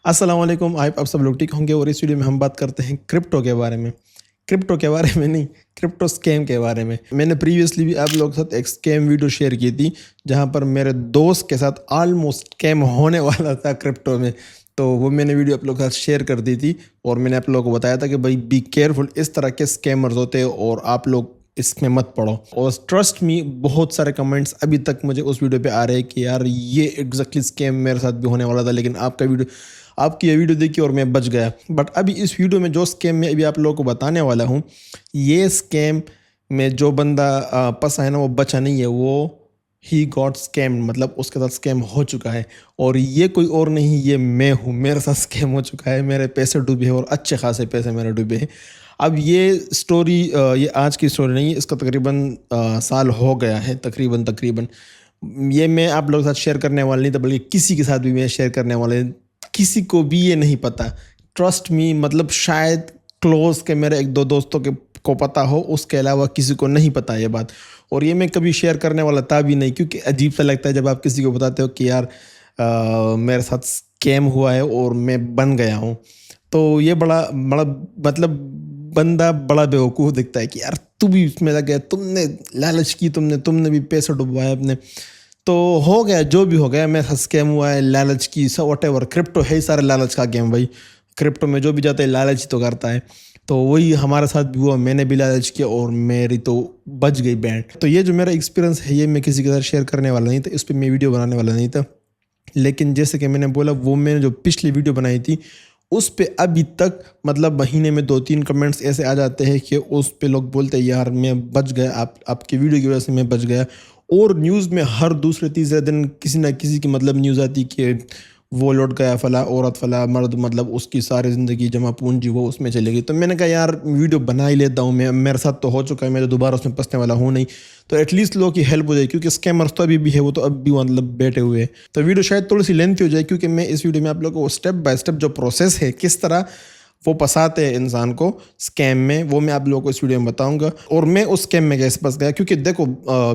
अस्सलाम वालेकुम। आप सब लोग ठीक होंगे और इस वीडियो में हम बात करते हैं क्रिप्टो के बारे में। क्रिप्टो के बारे में नहीं, क्रिप्टो स्कैम के बारे में। मैंने प्रीवियसली भी आप लोगों के साथ एक स्कैम वीडियो शेयर की थी, जहां पर मेरे दोस्त के साथ ऑलमोस्ट स्कैम होने वाला था क्रिप्टो में। तो वो मैंने वीडियो आप लोगों के साथ शेयर कर दी थी और मैंने आप लोगों को बताया था कि भाई बी केयरफुल, इस तरह के स्कैमर्स होते हैं और आप लोग इसमें मत पड़ो। और ट्रस्ट मी, बहुत सारे कमेंट्स अभी तक मुझे उस वीडियो पे आ रहे हैं कि यार ये एग्जैक्टली स्कैम मेरे साथ भी होने वाला था, लेकिन आपकी ये वीडियो देखी और मैं बच गया। बट अभी इस वीडियो में जो स्कैम मैं अभी आप लोगों को बताने वाला हूँ, ये स्कैम में जो बंदा फंसा है ना, वो बचा नहीं है, वो ही गॉट स्कैम, मतलब उसके साथ स्कैम हो चुका है। और ये कोई और नहीं, ये मैं हूँ। मेरे साथ स्कैम हो चुका है, मेरे पैसे डूबे हैं और अच्छे खासे पैसे मेरे डूबे हैं। अब ये स्टोरी, ये आज की स्टोरी नहीं है, इसका तकरीबन साल हो गया है, तकरीबन तकरीबन। ये मैं आप लोगों के साथ शेयर करने वाला नहीं था, बल्कि किसी के साथ भी मैं शेयर करने वाला, किसी को भी ये नहीं पता। ट्रस्ट मी, मतलब शायद क्लोज के मेरे एक दो दोस्तों के को पता हो, उसके अलावा किसी को नहीं पता ये बात। और ये मैं कभी शेयर करने वाला था भी नहीं, क्योंकि अजीब सा लगता है जब आप किसी को बताते हो कि यार मेरे साथ स्कैम हुआ है और मैं बन गया हूँ। तो ये बड़ा बड़ा मतलब बंदा बड़ा बेवकूफ़ दिखता है कि यार तू भी इसमें लग गया, तुमने लालच की, तुमने भी पैसा डुबवाया अपने। तो हो गया जो भी हो गया, मैं स्कैम हुआ है, लालच की, सब वट एवर। क्रिप्टो है ही सारा लालच का गेम भाई। क्रिप्टो में जो भी जाता है लालच ही तो करता है। तो वही हमारे साथ भी हुआ, मैंने भी लालच किया और मेरी तो बच गई बैंड। तो ये जो मेरा एक्सपीरियंस है, ये मैं किसी के साथ शेयर करने वाला नहीं था, इस पर मैं वीडियो बनाने वाला नहीं था। लेकिन जैसे कि मैंने बोला, वो मैंने जो पिछली वीडियो बनाई थी उस पे अभी तक मतलब महीने में 2-3 कमेंट्स ऐसे आ जाते हैं कि उस पे लोग बोलते हैं यार मैं बच गया, आपकी वीडियो की वजह से मैं बच गया। और न्यूज़ में हर दूसरे तीसरे दिन किसी ना किसी की मतलब न्यूज़ आती कि वो लौट गया, फला औरत, फला मर्द, मतलब उसकी सारी ज़िंदगी जमा पूंजी वो उसमें चली गई। तो मैंने कहा यार वीडियो बना ही लेता हूँ, मैं, मेरे साथ तो हो चुका है, मैं तो दोबारा उसमें फंसने वाला हूँ नहीं। तो एटलीस्ट लोगों की हेल्प हो जाए, क्योंकि स्कैमर्स तो अभी भी है, वो तो अब भी मतलब बैठे हुए हैं। तो वीडियो शायद थोड़ी सी लेंथी हो जाए, क्योंकि मैं इस वीडियो में आप लोगों को स्टेप बाय स्टेप जो प्रोसेस है, किस तरह वो फंसाते हैं इंसान को स्कैम में, वो मैं आप लोगों को इस वीडियो में बताऊंगा। और मैं उस स्कैम में कैसे फंस गया, क्योंकि देखो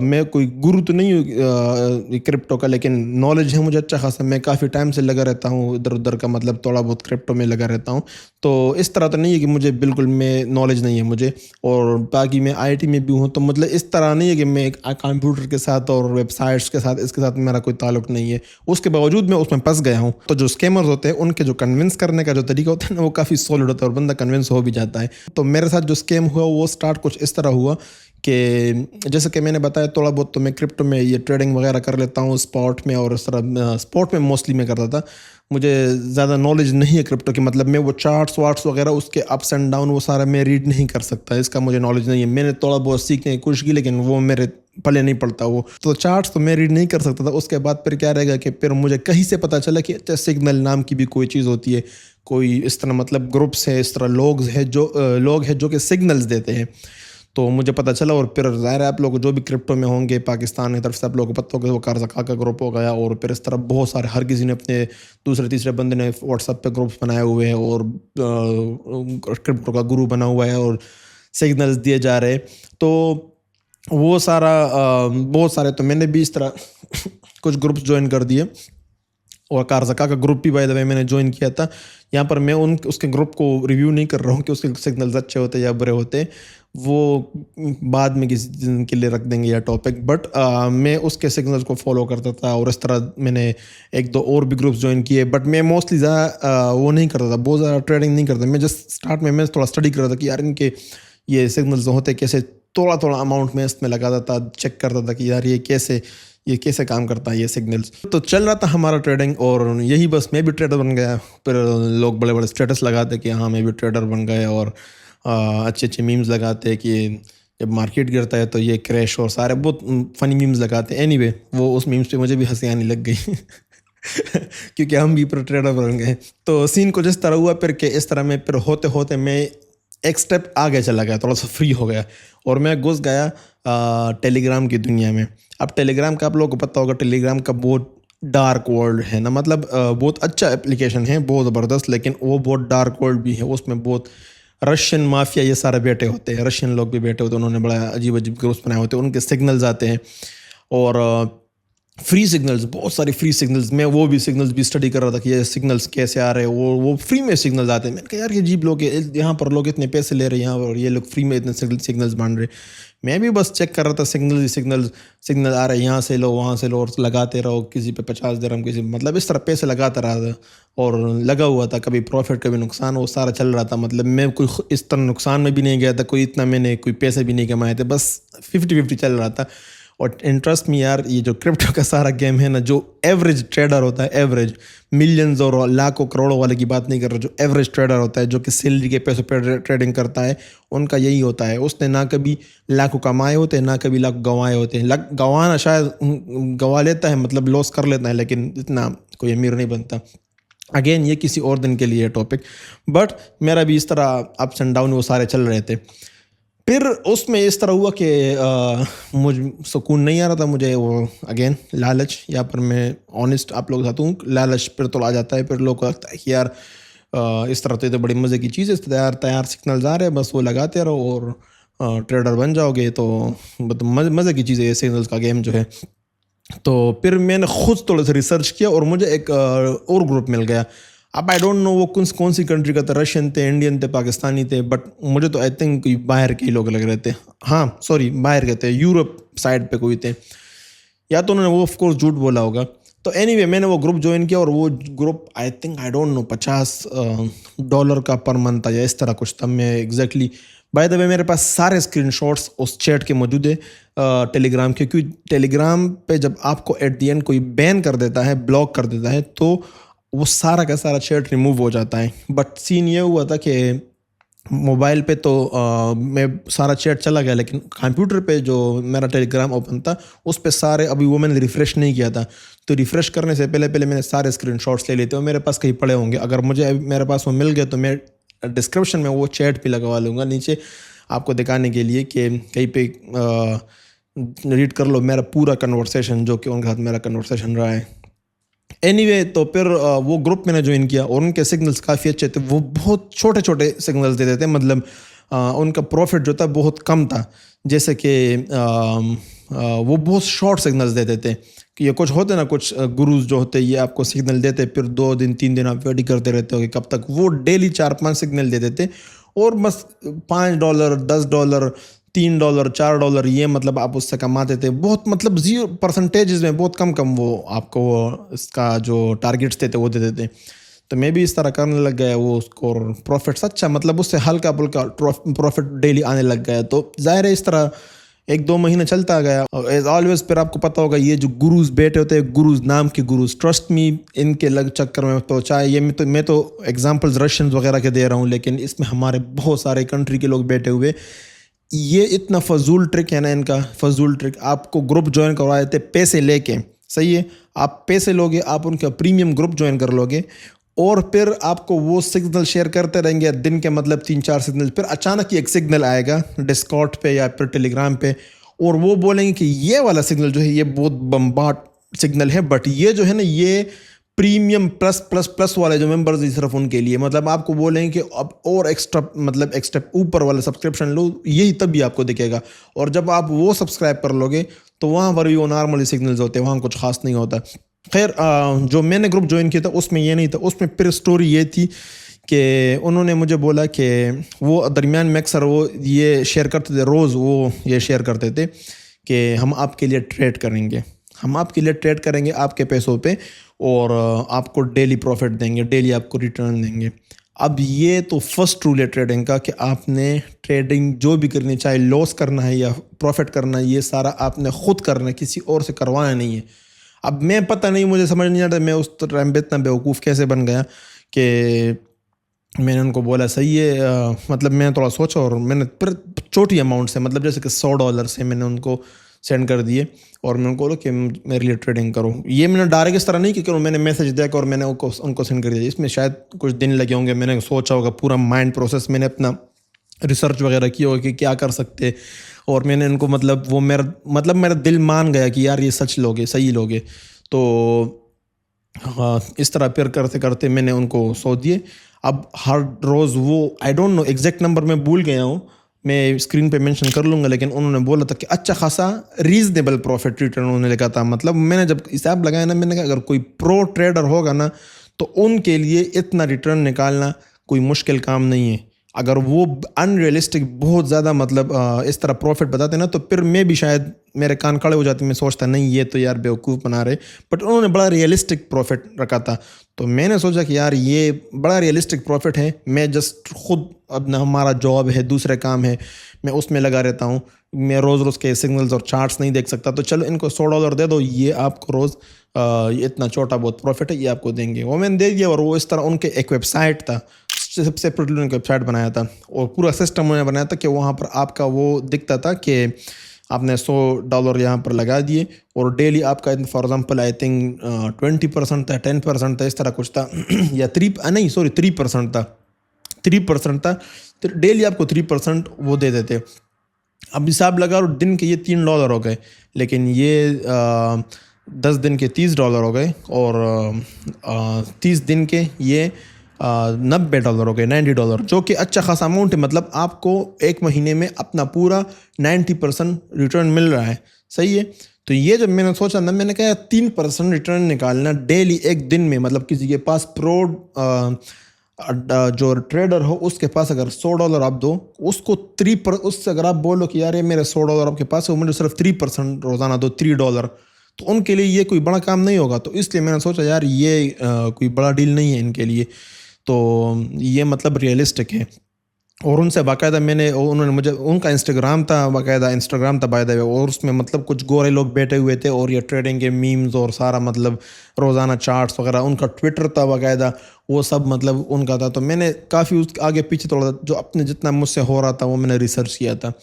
मैं कोई गुरु तो नहीं हूँ क्रिप्टो का, लेकिन नॉलेज है मुझे अच्छा खासा। मैं काफ़ी टाइम से लगा रहता हूँ इधर उधर का, मतलब थोड़ा बहुत क्रिप्टो में लगा रहता हूँ। तो इस तरह तो नहीं है कि मुझे बिल्कुल में नॉलेज नहीं है मुझे। और बाकी मैं आईटी में भी हूँ, तो मतलब इस तरह नहीं है कि मैं कंप्यूटर के साथ और वेबसाइट्स के साथ, इसके साथ मेरा कोई ताल्लुक नहीं है। उसके बावजूद मैं उसमें फंस गया हूँ। तो जो स्कैमर्स होते हैं, उनके जो कन्विंस करने का जो तरीका होता है ना, वो काफ़ी सॉलिड होता है और बंदा कन्विंस हो भी जाता है। तो मेरे साथ जो स्कैम हुआ वो स्टार्ट कुछ इस तरह हुआ कि जैसे कि मैंने बताया, थोड़ा बहुत तो मैं क्रिप्टो में ये ट्रेडिंग वगैरह कर लेता हूँ स्पॉट में, और इस तरह स्पॉट में मोस्टली मैं करता था। मुझे ज़्यादा नॉलेज नहीं है क्रिप्टो की, मतलब मैं वो चार्ट्स वार्ट्स वगैरह, उसके अप्स एंड डाउन, वो सारा मैं रीड नहीं कर सकता, इसका मुझे नॉलेज नहीं है। मैंने थोड़ा बहुत सीखने की कोशिश की, लेकिन वो मेरे पले नहीं पड़ता वो। तो चार्ट्स तो मैं रीड नहीं कर सकता था। उसके बाद फिर क्या रहेगा कि फिर मुझे कहीं से पता चला कि अच्छा, सिग्नल नाम की भी कोई चीज़ होती है, कोई इस तरह मतलब ग्रुप्स है, इस तरह लोग हैं जो कि सिग्नल्स देते हैं। तो मुझे पता चला, और फिर ज़ाहिर है आप लोग जो भी क्रिप्टो में होंगे पाकिस्तान की तरफ से, आप लोगों को पता होगा वो कारज़का का ग्रुप हो गया। और फिर इस तरह बहुत सारे, हर किसी ने अपने दूसरे तीसरे बंदे ने व्हाट्सएप पे ग्रुप्स बनाए हुए हैं और क्रिप्टो का गुरु बना हुआ है और सिग्नल्स दिए जा रहे हैं। तो वो सारा बहुत सारे, तो मैंने भी इस तरह कुछ ग्रुप्स ज्वाइन कर दिए। और कारज़का का ग्रुप भी बाय द वे मैंने ज्वाइन किया था। यहाँ पर मैं उसके ग्रुप को रिव्यू नहीं कर रहा हूँ कि उसके सिग्नल्स अच्छे होते या बुरे होते, वो बाद में किसी दिन के लिए रख देंगे या टॉपिक। बट मैं उसके सिग्नल्स को फॉलो करता था, और इस तरह मैंने एक दो और भी ग्रुप्स ज्वाइन किए। बट मैं मोस्टली ज़्यादा वो नहीं करता था, बहुत ज़्यादा ट्रेडिंग नहीं करता। मैं जस्ट स्टार्ट में मैं थोड़ा स्टडी कर रहा था कि यार इनके ये सिग्नल्स होते कैसे, थोड़ा थोड़ा अमाउंट में इसमें लगाता था, चेक करता था कि यार ये कैसे काम करता है ये सिग्नल्स। तो चल रहा था हमारा ट्रेडिंग, और यही बस मैं भी ट्रेडर बन गया। फिर लोग बड़े बड़े स्टेटस लगाते कि हाँ मैं भी ट्रेडर बन गए, और अच्छे अच्छे मीम्स लगाते कि जब मार्केट गिरता है तो ये क्रैश, और सारे बहुत फनी मीम्स लगाते। एनीवे, वो उस मीम्स पे मुझे भी हंसी आने लग गई क्योंकि हम भी प्रो ट्रेडर बन गए। तो सीन कुछ इस तरह हुआ, फिर के इस तरह में फिर होते होते मैं एक स्टेप आगे चला गया, थोड़ा सा फ्री हो गया, और मैं घुस गया टेलीग्राम की दुनिया में। अब टेलीग्राम का आप लोगों को पता होगा, टेलीग्राम का बहुत डार्क वर्ल्ड है ना, मतलब बहुत अच्छा एप्लीकेशन है, बहुत ज़बरदस्त, लेकिन वो बहुत डार्क वर्ल्ड भी है। उसमें बहुत रशियन माफिया ये सारे बैठे होते हैं, रशियन लोग भी बैठे होते हैं, उन्होंने बड़ा अजीब अजीब ग्रुप्स बनाए होते हैं, उनके सिग्नल्स आते हैं। और फ्री सिग्नल्स, बहुत सारे फ्री सिग्नल्स, मैं वो भी सिग्नल्स भी स्टडी कर रहा था कि ये सिग्नल्स कैसे आ रहे हैं, वो फ्री में सिग्नल्स आते हैं। मैंने कहा यार ये अजीब लोग हैं, यहाँ पर लोग इतने पैसे ले रहे हैं यहाँ पर, और ये लोग फ्री में इतने सिग्नल्स बांट रहे। मैं भी बस चेक कर रहा था, सिग्नल आ रहे हैं, यहाँ से लो वहाँ से लो, और लगाते रहो, किसी पे 50 दिरहम, किसी मतलब इस तरह पैसे लगाता रहा था, और लगा हुआ था, कभी प्रॉफिट कभी नुकसान, वो सारा चल रहा था। मतलब मैं कोई इस तरह नुकसान में भी नहीं गया था, कोई इतना मैंने कोई पैसे भी नहीं कमाए थे, बस 50-50 चल रहा था। और इंटरेस्ट में यार, ये जो क्रिप्टो का सारा गेम है ना, जो एवरेज ट्रेडर होता है, एवरेज मिलियंस और लाखों करोड़ों वाले की बात नहीं कर रहा, जो एवरेज ट्रेडर होता है, जो कि सैलरी के पैसों पर ट्रेडिंग करता है, उनका यही होता है। उसने ना कभी लाखों कमाए होते हैं, ना कभी लाख गंवाए होते हैं। गंवाना शायद गंवा लेता है, मतलब लॉस कर लेता है, लेकिन इतना कोई अमीर नहीं बनता। अगेन ये किसी और दिन के लिए टॉपिक, बट मेरा भी इस तरह अप्स एंड डाउन वो सारे चल रहे थे। फिर उसमें इस तरह हुआ कि मुझ सुकून नहीं आ रहा था मुझे, वो अगेन लालच, यहाँ पर मैं ऑनेस्ट आप लोग साथ हूँ, लालच फिर तो आ जाता है। फिर लोग को लगता है कि यार इस तरह तो ये तो बड़ी मज़े की चीज़ है, तैयार सिग्नल्स आ रहे हैं, बस वो लगाते रहो और ट्रेडर बन जाओगे। तो मज़े की चीज़ है ये सिग्नल्स का गेम जो है। तो फिर मैंने खुद थोड़ा सा रिसर्च किया, और मुझे एक और ग्रुप मिल गया। अब आई डोंट नो वो कौन सी कंट्री का था, रशियन थे, इंडियन थे, पाकिस्तानी थे, बट मुझे तो आई थिंक बाहर के ही लोग लग रहे थे। हाँ सॉरी, बाहर के थे, यूरोप साइड पे कोई थे, या तो उन्होंने वो ऑफ कोर्स झूठ बोला होगा। तो एनीवे मैंने वो ग्रुप ज्वाइन किया, और वो group I think I don't know $50 का पर मंथ था, या इस तरह कुछ था। मैं एग्जैक्टली, बाय द वे मेरे पास सारे स्क्रीनशॉट्स उस चैट के मौजूद है टेलीग्राम के, क्योंकि टेलीग्राम पे जब आपको एट द एंड कोई बैन कर देता है, ब्लॉक कर देता है, तो वो सारा का सारा चैट रिमूव हो जाता है। बट सीन ये हुआ था कि मोबाइल पे तो मैं सारा चैट चला गया, लेकिन कंप्यूटर पे जो मेरा टेलीग्राम ओपन था, उस पे सारे, अभी वो मैंने रिफ़्रेश नहीं किया था, तो रिफ़्रेश करने से पहले पहले मैंने सारे स्क्रीनशॉट्स ले लिए थे, और मेरे पास कहीं पड़े होंगे। अगर मेरे पास वो मिल गया तो मैं डिस्क्रिप्शन में वो चैट भी लगवा लूँगा नीचे, आपको दिखाने के लिए कि कहीं पे रीड कर लो मेरा पूरा कन्वर्सेशन, जो कि उनके साथ मेरा कन्वर्सेशन रहा है। एनीवे तो फिर वो ग्रुप मैंने ज्वाइन किया, और उनके सिग्नल्स काफ़ी अच्छे थे। वो बहुत छोटे छोटे सिग्नल्स देते थे, मतलब उनका प्रॉफिट जो था बहुत कम था। जैसे कि वो बहुत शॉर्ट सिग्नल्स देते थे, कि ये कुछ होते ना, कुछ गुरुज जो होते, ये आपको सिग्नल देते, फिर 2 दिन 3 दिन आप वेट करते रहते हो कि कब तक। वो डेली 4-5 सिग्नल देते थे, और बस $5, $10, $3, $4, ये मतलब आप उससे कमाते थे बहुत, मतलब 0% में बहुत कम वो आपको इसका जो टारगेट्स देते वो देते थे। तो मैं भी इस तरह करने लग गया वो उसको, प्रॉफिट अच्छा, मतलब उससे हल्का फुल्का प्रॉफिट डेली आने लग गया। तो जाहिर है इस तरह 1-2 महीने चलता गया। एज ऑलवेज फिर आपको पता होगा, ये जो गुरुज बैठे होते हैं, गुरुज नाम के गुरुज, ट्रस्ट मी, इनके लग चक्कर में तो चाहे ये मैं तो एग्जांपल्स रशियन वगैरह के दे रहा हूँ, लेकिन इसमें हमारे बहुत सारे कंट्री के लोग बैठे हुए। ये इतना फजूल ट्रिक है ना इनका, फजूल ट्रिक। आपको ग्रुप ज्वाइन करवा देते पैसे लेके, सही है, आप पैसे लोगे, आप उनका प्रीमियम ग्रुप ज्वाइन कर लोगे, और फिर आपको वो सिग्नल शेयर करते रहेंगे दिन के, मतलब 3-4 सिग्नल। फिर अचानक ही एक सिग्नल आएगा डिस्कॉर्ड पे या फिर टेलीग्राम पे, और वो बोलेंगे कि ये वाला सिग्नल जो है ये बहुत बम्बाट सिग्नल है, बट ये जो है ना, ये प्रीमियम प्लस प्लस प्लस वाले जो मेंबर्स हैं सिर्फ उनके लिए। मतलब आपको बोलेंगे कि अब और एक्स्ट्रा, मतलब एक्स्ट्रा ऊपर वाला सब्सक्रिप्शन लो, यही तभी आपको दिखेगा। और जब आप वो सब्सक्राइब कर लोगे, तो वहाँ पर भी वो नॉर्मली सिग्नल्स होते हैं, वहाँ कुछ खास नहीं होता। खैर जो मैंने ग्रुप ज्वाइन किया था उसमें ये नहीं था। उसमें फिर स्टोरी ये थी कि उन्होंने मुझे बोला कि वो दरमियान में अक्सर वो ये शेयर करते थे, रोज़ वो ये शेयर करते थे कि हम आपके लिए ट्रेड करेंगे, हम आपके लिए ट्रेड करेंगे आपके पैसों पे, और आपको डेली प्रॉफिट देंगे, डेली आपको रिटर्न देंगे। अब ये तो फर्स्ट रूल है ट्रेडिंग का, कि आपने ट्रेडिंग जो भी करनी, चाहे लॉस करना है या प्रॉफिट करना है, ये सारा आपने खुद करना है, किसी और से करवाना नहीं है। अब मैं, पता नहीं, मुझे समझ नहीं आता मैं उस टाइम पे इतना बेवकूफ़ कैसे बन गया कि मैंने उनको बोला सही है, मतलब मैंने थोड़ा सोचा, और मैंने फिर छोटी अमाउंट से, मतलब जैसे कि $100 से मैंने उनको सेंड कर दिए, और मैंने उनको बोला कि मेरे लिए ट्रेडिंग करो। ये मैंने डायरेक्ट इस तरह नहीं कि करूँ, मैंने मैसेज देखा और मैंने उनको सेंड कर दिया। इसमें शायद कुछ दिन लगे होंगे, मैंने सोचा होगा, पूरा माइंड प्रोसेस, मैंने अपना रिसर्च वगैरह की होगा कि क्या कर सकते, और मैंने इनको, मतलब वो मेरा दिल मान गया कि यार ये सच लोग हैं, सही लोग हैं। तो हाँ, इस तरह फिर करते करते मैंने उनको 100 दिए। अब हर रोज़ वो, I don't know exact number मैं भूल गया हूँ, मैं स्क्रीन पे मेंशन कर लूँगा, लेकिन उन्होंने बोला था कि अच्छा खासा रीजनेबल प्रॉफिट रिटर्न उन्होंने लिखा था। मतलब मैंने जब हिसाब लगाया ना, मैंने कहा अगर कोई प्रो ट्रेडर होगा ना तो उनके लिए इतना रिटर्न निकालना कोई मुश्किल काम नहीं है। अगर वो अनरियलिस्टिक बहुत ज़्यादा मतलब इस तरह प्रॉफिट बताते ना, तो फिर मैं भी शायद मेरे कान खड़े हो जाते, मैं सोचता नहीं ये तो यार बेवकूफ़ बना रहे। बट उन्होंने बड़ा रियलिस्टिक प्रॉफिट रखा था, तो मैंने सोचा कि यार ये बड़ा रियलिस्टिक प्रॉफिट है। मैं जस्ट खुद अपना हमारा जॉब है, दूसरे काम है, मैं उसमें लगा रहता हूँ, मैं रोज़ रोज़ के सिग्नल्स और चार्ट्स नहीं देख सकता, तो चलो इनको $100 दे दो, ये आपको रोज़ ये इतना छोटा बहुत प्रॉफिट है ये आपको देंगे। वो मैंने दे दिया, और वो इस तरह उनके एक वेबसाइट था, सबसे सेपरेटली उनका वेबसाइट बनाया था, और पूरा सिस्टम उन्होंने बनाया था कि वहाँ पर आपका वो दिखता था कि आपने $100 यहाँ पर लगा दिए, और डेली आपका फॉर एग्जांपल आई थिंक 20% था, 10% था, इस तरह कुछ था या 3% था, 3% था, तो डेली आपको 3% वो दे देते। अब हिसाब लगा और दिन के ये $3 हो गए, लेकिन ये 10 दिन के $30 हो गए, और 30 दिन के ये $90 हो गए, $90, जो कि अच्छा खासा अमाउंट है। मतलब आपको एक महीने में अपना पूरा 90% रिटर्न मिल रहा है, सही है। तो ये जब मैंने सोचा ना, मैंने कहा 3% रिटर्न निकालना डेली एक दिन में, मतलब किसी के पास प्रो जो ट्रेडर हो उसके पास अगर $100 आप दो, उसको उससे अगर आप बोलो कि यार ये मेरे $100 आपके पास है, वो मुझे सिर्फ 3% रोज़ाना दो, $3, तो उनके लिए ये कोई बड़ा काम नहीं होगा। तो इसलिए मैंने सोचा यार ये कोई बड़ा डील नहीं है इनके लिए, तो ये मतलब रियलिस्टिक है। और उनसे बाकायदा मैंने, उन्होंने मुझे, उनका इंस्टाग्राम था, बाकायदा इंस्टाग्राम था बाय द वे, और उसमें मतलब कुछ गोरे लोग बैठे हुए थे, और ये ट्रेडिंग के मीम्स और सारा मतलब रोज़ाना चार्ट्स वगैरह, उनका ट्विटर था बाकायदा, वो सब मतलब उनका था। तो मैंने काफ़ी उस आगे पीछे थोड़ा जो अपने जितना मुझसे हो रहा था वो मैंने रिसर्च किया था।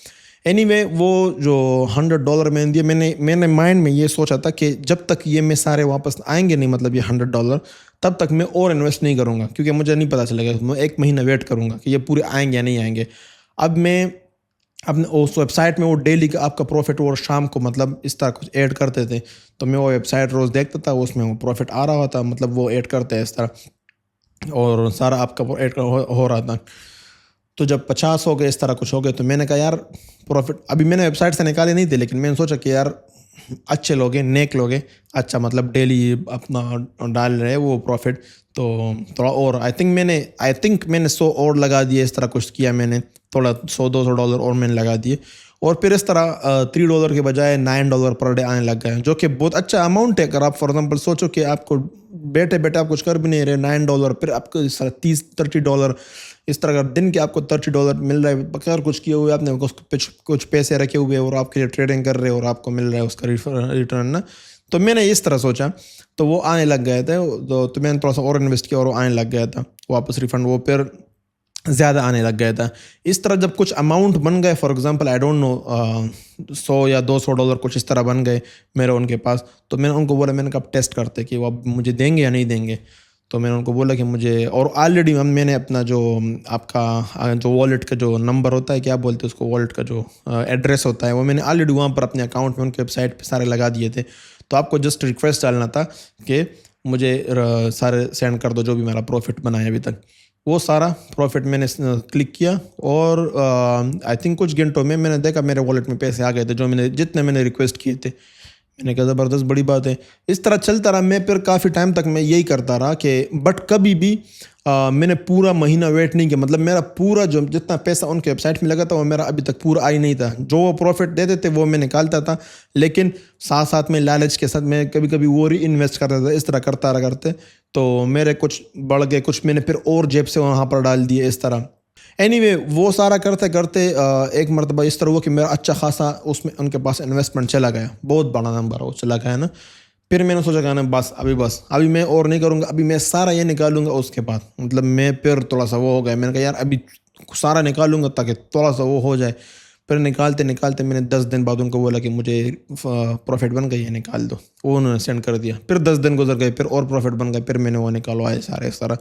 एनीवे वो जो $100 मैंने दिए, मैंने माइंड में ये सोचा था कि जब तक ये मैं सारे वापस आएंगे नहीं, मतलब ये $100, तब तक मैं और इन्वेस्ट नहीं करूँगा, क्योंकि मुझे नहीं पता चलेगा। मैं एक महीना वेट करूँगा कि ये पूरे आएंगे या नहीं आएंगे। अब मैं अपने उस वेबसाइट में वो डेली का आपका प्रॉफिट, और शाम को मतलब इस तरह कुछ ऐड करते थे, तो मैं वो वेबसाइट रोज़ देखता था, उसमें वो प्रॉफिट आ रहा था, मतलब वो ऐड करते हैं इस तरह, और सारा आपका ऐड हो रहा था। तो जब 50 हो गए, इस तरह कुछ हो गए, तो मैंने कहा यार प्रॉफिट, अभी मैंने वेबसाइट से निकाले नहीं थे, लेकिन मैंने सोचा कि यार अच्छे लोग हैं, नेक लोग हैं, अच्छा मतलब डेली अपना डाल रहे हैं वो प्रॉफिट, तो थोड़ा और आई थिंक मैंने 100 और लगा दिए, इस तरह कुछ किया मैंने, थोड़ा $100-200 और मैंने लगा दिए, और फिर इस तरह $3 के बजाय $9 पर डे आने लग गए, जो कि बहुत अच्छा अमाउंट है। अगर आप फॉर एग्जांपल सोचो कि आपको बैठे बैठे आप कुछ कर भी नहीं रहे, $9, फिर आपको इस तरह $30, इस तरह अगर दिन के आपको $30 मिल रहा है बगैर कुछ किए हुए, आपने कुछ पैसे रखे हुए और आपके लिए ट्रेडिंग कर रहे हो और आपको मिल रहा है उसका रिटर्न ना। तो मैंने इस तरह सोचा, तो वो आने लग गए थे, तो मैंने थोड़ा सा और इन्वेस्ट किया और वो आने लग गया था वापस रिफंड, वो फिर ज़्यादा आने लग गया था। इस तरह जब कुछ अमाउंट बन गए, for example I don't know $100 या $200 कुछ इस तरह बन गए मेरे उनके पास, तो मैंने उनको बोला, मैंने कहा टेस्ट करते कि वो अब मुझे देंगे या नहीं देंगे। तो मैंने उनको बोला कि मुझे, और ऑलरेडी मैंने अपना जो आपका जो वॉलेट का जो नंबर होता है, क्या बोलते हैं उसको, वॉलेट का जो एड्रेस होता है, वो मैंने ऑलरेडी वहाँ पर अपने अकाउंट में उनके वेबसाइट पे सारे लगा दिए थे। तो आपको जस्ट रिक्वेस्ट डालना था कि मुझे सारे सेंड कर दो जो भी मेरा प्रॉफिट बना है अभी तक। वो सारा प्रॉफिट मैंने क्लिक किया, और आई थिंक कुछ घंटों में मैंने देखा मेरे वॉलेट में पैसे आ गए थे, जितने मैंने रिक्वेस्ट किए थे। मैंने कहा ज़बरदस्त, बड़ी बात है। इस तरह चलता रहा, मैं फिर काफ़ी टाइम तक मैं यही करता रहा कि, बट कभी भी मैंने पूरा महीना वेट नहीं किया। मतलब मेरा पूरा जो जितना पैसा उनके वेबसाइट में लगा था वो मेरा अभी तक पूरा आई नहीं था। जो वो प्रॉफिट देते थे वो मैं निकालता था, लेकिन साथ साथ में लालच के साथ मैं कभी कभी वो री इन्वेस्ट करता था। इस तरह करता रहा करते, तो मेरे कुछ बढ़ गए, कुछ मैंने फिर और जेब से वहाँ पर डाल दिए इस तरह। एनीवे वो सारा करते करते एक मरतबा इस तरह हुआ कि मेरा अच्छा खासा उसमें उनके पास इन्वेस्टमेंट चला गया, बहुत बड़ा नंबर वो चला गया ना। फिर मैंने सोचा कि ना बस अभी मैं और नहीं करूँगा, अभी मैं सारा ये निकालूंगा उसके बाद। मतलब मैं फिर थोड़ा सा वो हो गया, मैंने कहा यार अभी सारा निकालूंगा ताकि थोड़ा सा वो हो जाए। फिर निकालते निकालते मैंने 10 दिन बाद उनको बोला कि मुझे प्रॉफिट बन गई है, निकाल दो। वो उन्होंने सेंड कर दिया। फिर 10 दिन गुजर गए, फिर और प्रॉफिट बन गए, फिर मैंने वो निकालवाए सारे। इस तरह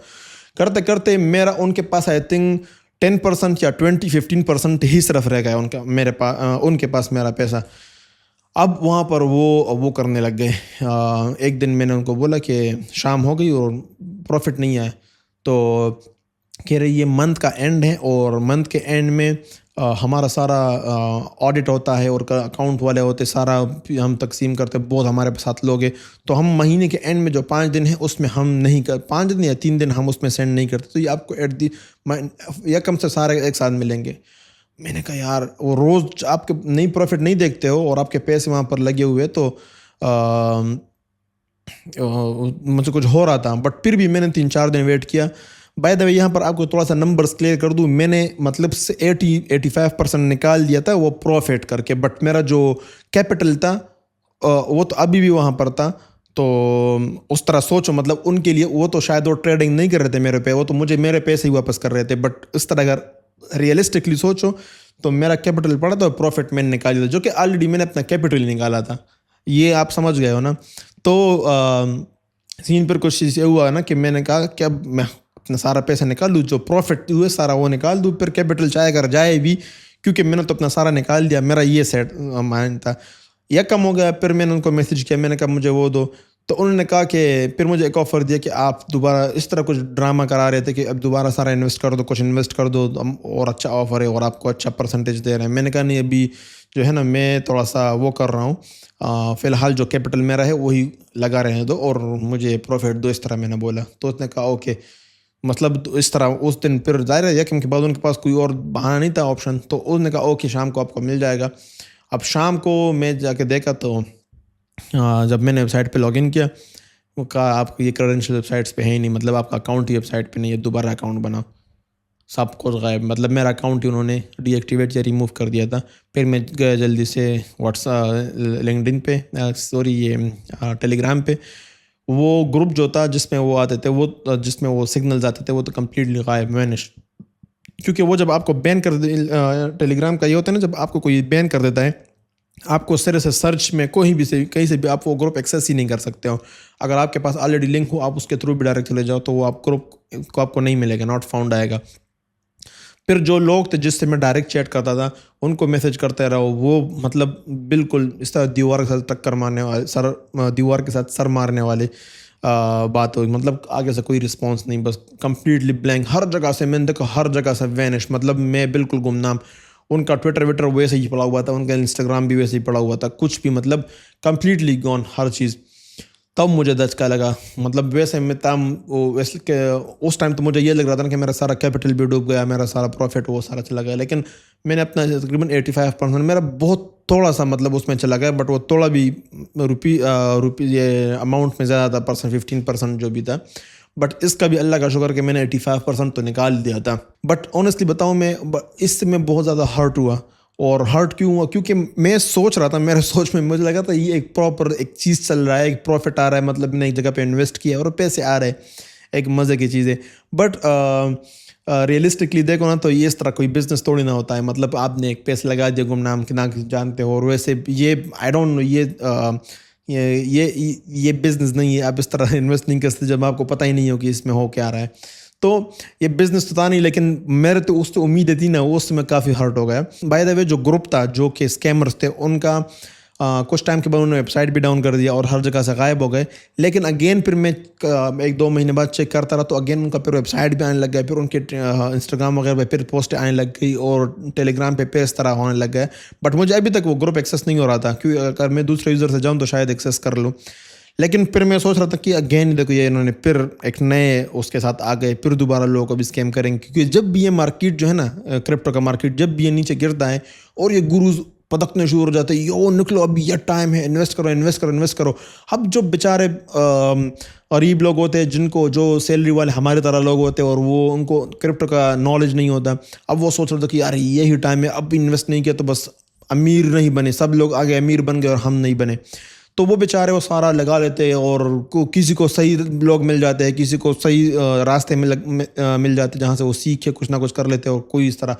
करते करते मेरा उनके पास आई थिंक 10% या 15% ही सिर्फ रह गया उनका, मेरे पास उनके पास मेरा पैसा। अब वहाँ पर वो करने लग गए। एक दिन मैंने उनको बोला कि शाम हो गई और प्रॉफिट नहीं आया, तो कह रहे ये मंथ का एंड है और मंथ के एंड में हमारा सारा ऑडिट होता है और अकाउंट वाले होते सारा हम तकसीम करते, बहुत हमारे साथ लोग हैं, तो हम महीने के एंड में जो 5 दिन है उसमें हम नहीं कर, 5 दिन या 3 दिन हम उसमें सेंड नहीं करते, तो ये आपको एट दी या कम से सारे एक साथ मिलेंगे। मैंने कहा यार वो रोज़ आपके नहीं प्रॉफिट नहीं देखते हो और आपके पैसे वहाँ पर लगे हुए, तो मुझे कुछ हो रहा था, बट फिर भी मैंने 3-4 दिन वेट किया। बाय द वे यहाँ पर आपको थोड़ा सा नंबर्स क्लियर कर दूँ, मैंने मतलब से 80-85% निकाल दिया था वो प्रॉफिट करके, बट मेरा जो कैपिटल था वो तो अभी भी वहाँ पर था। तो उस तरह सोचो, मतलब उनके लिए वो तो शायद वो ट्रेडिंग नहीं कर रहे थे मेरे पे, वो तो मुझे मेरे पैसे ही वापस कर रहे थे, बट इस तरह अगर रियलिस्टिकली सोचो तो मेरा कैपिटल पड़ा था, प्रॉफिट मैंने निकाल दिया, जो कि ऑलरेडी मैंने अपना कैपिटल निकाला था। ये आप समझ गए हो ना। तो सीन पर कुछ चीज़ ये हुआ ना कि मैंने कहा कि अब मैं अपना सारा पैसा निकाल लूँ, जो प्रॉफिट हुए सारा वो निकाल दूँ, फिर कैपिटल चाहे अगर जाए भी, क्योंकि मैंने तो अपना सारा निकाल दिया, मेरा ये सेट माइंड था। या कम हो गया, फिर मैंने उनको मैसेज किया, मैंने कहा मुझे वो दो, तो उन्होंने कहा कि फिर मुझे एक ऑफ़र दिया कि आप दोबारा इस तरह कुछ ड्रामा करा रहे थे कि अब दोबारा सारा इन्वेस्ट कर दो, कुछ इन्वेस्ट कर दो और अच्छा ऑफ़र है और आपको अच्छा परसेंटेज दे रहे हैं। मैंने कहा नहीं, अभी जो है ना मैं थोड़ा सा वो कर रहा हूँ, फ़िलहाल जो कैपिटल मेरा है वही लगा रहने दो और मुझे प्रॉफिट दो, इस तरह मैंने बोला। तो उसने कहा ओके, मतलब तो इस तरह उस दिन फिर ज़ाहिर है यकम के बाद उनके पास कोई और बहाना नहीं था ऑप्शन, तो उन्होंने कहा ओके शाम को आपको मिल जाएगा। अब शाम को मैं जाके देखा तो जब मैंने वेबसाइट पे लॉगिन किया, वो कहा आपको ये क्रेडेंशियल वेबसाइट्स पे है ही नहीं, मतलब आपका अकाउंट ही वेबसाइट पे नहीं है, दोबारा अकाउंट बनाओ। सब कुछ गायब, मतलब मेरा अकाउंट ही उन्होंने डीएक्टिवेट या रिमूव कर दिया था। फिर मैं गया जल्दी से व्हाट्सएप लिंक्डइन पे, सॉरी ये टेलीग्राम पे, वो ग्रुप जो था जिसमें वो आते थे, वो जिसमें वो सिग्नल्स आते थे, वो तो कम्प्लीटली गायब, वैनिश। क्योंकि वो जब आपको बैन कर टेलीग्राम का ये होता है ना, जब आपको कोई बैन कर देता है, आपको सिरे से सर्च में कोई भी से कहीं से भी आप वो ग्रुप एक्सेस ही नहीं कर सकते हो। अगर आपके पास ऑलरेडी लिंक हो, आप उसके थ्रू भी डायरेक्ट चले जाओ तो वो आप ग्रुप को आपको नहीं मिलेगा, नॉट फाउंड आएगा। फिर जो लोग थे जिससे मैं डायरेक्ट चैट करता था, उनको मैसेज करते रहो, वो मतलब बिल्कुल इस तरह दीवार के साथ टक्कर मारने वाले, दीवार के साथ सर मारने वाले बात हुई। मतलब आगे से कोई रिस्पांस नहीं, बस कंप्लीटली ब्लैंक, हर जगह से मैंने देखा, हर जगह से वैनिश, मतलब मैं बिल्कुल गुमनाम। उनका ट्विटर विटर वैसे ही पड़ा हुआ था, उनका इंस्टाग्राम भी वैसे ही पड़ा हुआ था, कुछ भी मतलब कंप्लीटली गॉन हर चीज़। तब मुझे धचका लगा, मतलब वैसे मैं तम वो वैसे के उस टाइम तो मुझे ये लग रहा था ना कि मेरा सारा कैपिटल भी डूब गया, मेरा सारा प्रॉफिट वो सारा चला गया, लेकिन मैंने अपना तकरीबन 85% मेरा बहुत थोड़ा सा मतलब उसमें चला गया, बट वो थोड़ा भी रुपी ये अमाउंट में ज़्यादा था, 15% जो भी था, बट इसका भी अल्लाह का शुक्र कि मैंने 85% तो निकाल दिया था। बट ऑनेस्टली बताऊँ मैं, इससे मैं बहुत ज़्यादा हर्ट हुआ। और हर्ट क्यों हुआ? क्योंकि मैं सोच रहा था, मेरे सोच में मुझे लगा था ये एक प्रॉपर एक चीज़ चल रहा है, एक प्रॉफिट आ रहा है, मतलब मैंने एक जगह पे इन्वेस्ट किया और पैसे आ रहे हैं, एक मज़े की चीज़ है। बट रियलिस्टिकली देखो ना तो ये इस तरह कोई बिजनेस थोड़ी ना होता है, मतलब आपने एक पैसे लगा दिया गुमनाम के ना जानते हो, और वैसे ये आई डोंट नो ये बिजनेस नहीं है, आप इस तरह इन्वेस्ट नहीं कर सकते जब आपको पता ही नहीं हो कि इसमें हो क्या रहा है। तो ये बिजनेस तो था नहीं, लेकिन मेरे तो उससे उम्मीद थी ना, उससे मैं काफ़ी हर्ट हो गया। बाय द वे जो ग्रुप था, जो कि स्कैमर्स थे, उनका कुछ टाइम के बाद उन्होंने वेबसाइट भी डाउन कर दिया और हर जगह से गायब हो गए। लेकिन अगेन फिर मैं 1-2 महीने बाद चेक करता रहा तो अगेन उनका फिर वेबसाइट भी आने लग गया, फिर उनके इंस्टाग्राम वगैरह पे फिर पोस्टें आने लग गई और टेलीग्राम पे इस तरह होने लग गए। बट मुझे अभी तक वो ग्रुप एक्सेस नहीं हो रहा था, क्योंकि अगर मैं दूसरे यूज़र से जाऊँ तो शायद एक्सेस कर लूँ। लेकिन फिर मैं सोच रहा था कि अगेन देखो ये इन्होंने फिर एक नए उसके साथ आ गए, फिर दोबारा लोगों को भी स्कैम करेंगे, क्योंकि जब भी ये मार्केट जो है ना, क्रिप्टो का मार्केट, जब भी ये नीचे गिरता है और ये गुरुज पदकने शुरू हो जाते हैं, यो निकलो अभी ये टाइम है, इन्वेस्ट करो इन्वेस्ट करो इन्वेस्ट करो। अब जो बेचारे गरीब लोग होते हैं, जिनको जो सैलरी वाले हमारी तरह लोग होते हैं और वो उनको क्रिप्टो का नॉलेज नहीं होता, अब वो सोच रहे थे कि यार यही टाइम है, अब इन्वेस्ट नहीं किया तो बस अमीर नहीं बने, सब लोग आगे अमीर बन गए और हम नहीं बने। तो वो बेचारे वो सारा लगा लेते हैं और किसी को सही लोग मिल जाते हैं, किसी को सही रास्ते में मिल जाते हैं जहाँ से वो सीख के कुछ ना कुछ कर लेते हैं, और कोई इस तरह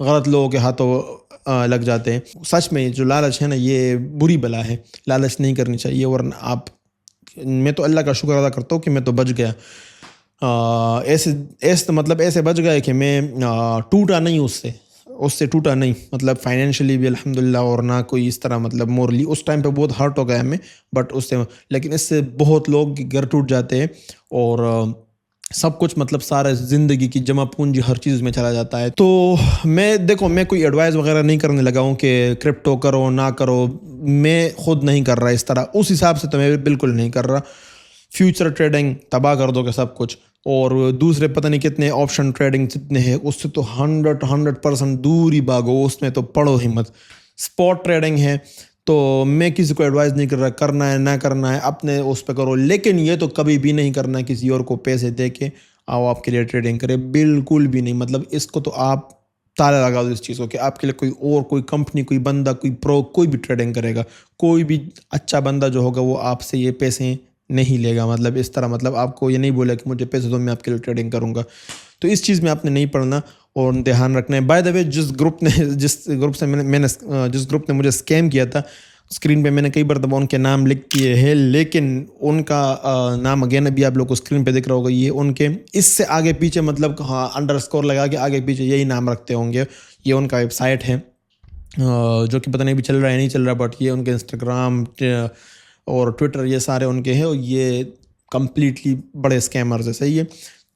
गलत लोगों के हाथों लग जाते हैं। सच में जो लालच है ना, ये बुरी बला है, लालच नहीं करनी चाहिए। और मैं तो अल्लाह का शुक्र अदा करता हूँ कि मैं तो बच गया, ऐसे मतलब ऐसे बच गया कि मैं टूटा नहीं, उससे टूटा नहीं, मतलब फाइनेंशियली भी अल्हम्दुलिल्लाह, और ना कोई इस तरह मतलब मोरली उस टाइम पे बहुत हर्ट हो गया हमें, बट उससे लेकिन इससे बहुत लोग घर टूट जाते हैं। और सब कुछ मतलब सारा ज़िंदगी की जमा पूंजी हर चीज़ में चला जाता है। तो मैं कोई एडवाइस वगैरह नहीं करने लगा हूँ कि क्रिप्टो करो ना करो, मैं खुद नहीं कर रहा इस तरह, उस हिसाब से तो मैं बिल्कुल नहीं कर रहा। फ्यूचर ट्रेडिंग तबाह कर दोगे सब कुछ, और दूसरे पता नहीं कितने ऑप्शन ट्रेडिंग जितने हैं उससे तो 100% दूर ही भागो, उसमें तो पढ़ो ही मत। स्पॉट ट्रेडिंग है तो मैं किसी को एडवाइस नहीं कर रहा, करना है ना करना है अपने उस पर करो, लेकिन ये तो कभी भी नहीं करना है किसी और को पैसे दे के आओ आपके लिए ट्रेडिंग करे, बिल्कुल भी नहीं। मतलब इसको तो आप ताला लगा दो इस चीज़ को कि आपके लिए कोई कंपनी, कोई बंदा, कोई प्रो, कोई भी ट्रेडिंग करेगा, कोई भी अच्छा बंदा जो होगा वो आपसे ये पैसे नहीं लेगा। मतलब इस तरह, मतलब आपको ये नहीं बोला कि मुझे पैसे दो मैं आपके लिए ट्रेडिंग करूँगा। तो इस चीज़ में आपने नहीं पढ़ना और ध्यान रखना है। बाय द वे, जिस ग्रुप ने मुझे स्कैम किया था, स्क्रीन पे मैंने कई बार दबा उनके नाम लिख दिए हैं, लेकिन उनका नाम अगेन अभी आप लोग को स्क्रीन पे दिख रहा होगा, ये उनके इससे आगे पीछे मतलब हाँ अंडरस्कोर लगा के आगे पीछे यही नाम रखते होंगे। ये उनका वेबसाइट है जो कि पता नहीं भी चल रहा है नहीं चल रहा, बट ये उनके इंस्टाग्राम और ट्विटर ये सारे उनके हैं, और ये कंप्लीटली बड़े स्कैमर्स है। सही है,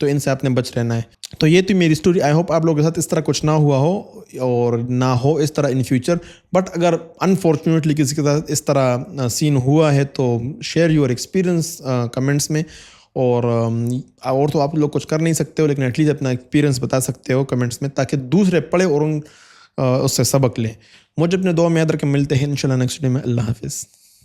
तो इनसे आपने बच रहना है। तो ये थी मेरी स्टोरी। आई होप आप लोगों के साथ इस तरह कुछ ना हुआ हो और ना हो इस तरह इन फ्यूचर, बट अगर अनफॉर्चुनेटली किसी के साथ इस तरह सीन हुआ है तो शेयर योर एक्सपीरियंस कमेंट्स में। और तो आप लोग कुछ कर नहीं सकते हो, लेकिन एटलीस्ट अपना एक्सपीरियंस बता सकते हो कमेंट्स में, ताकि दूसरे पढ़े और उससे सबक लें। मुझे अपने दुआ में याद रखें, मिलते हैं इंशाल्लाह नेक्स्ट डे में। अल्लाह हाफिज़।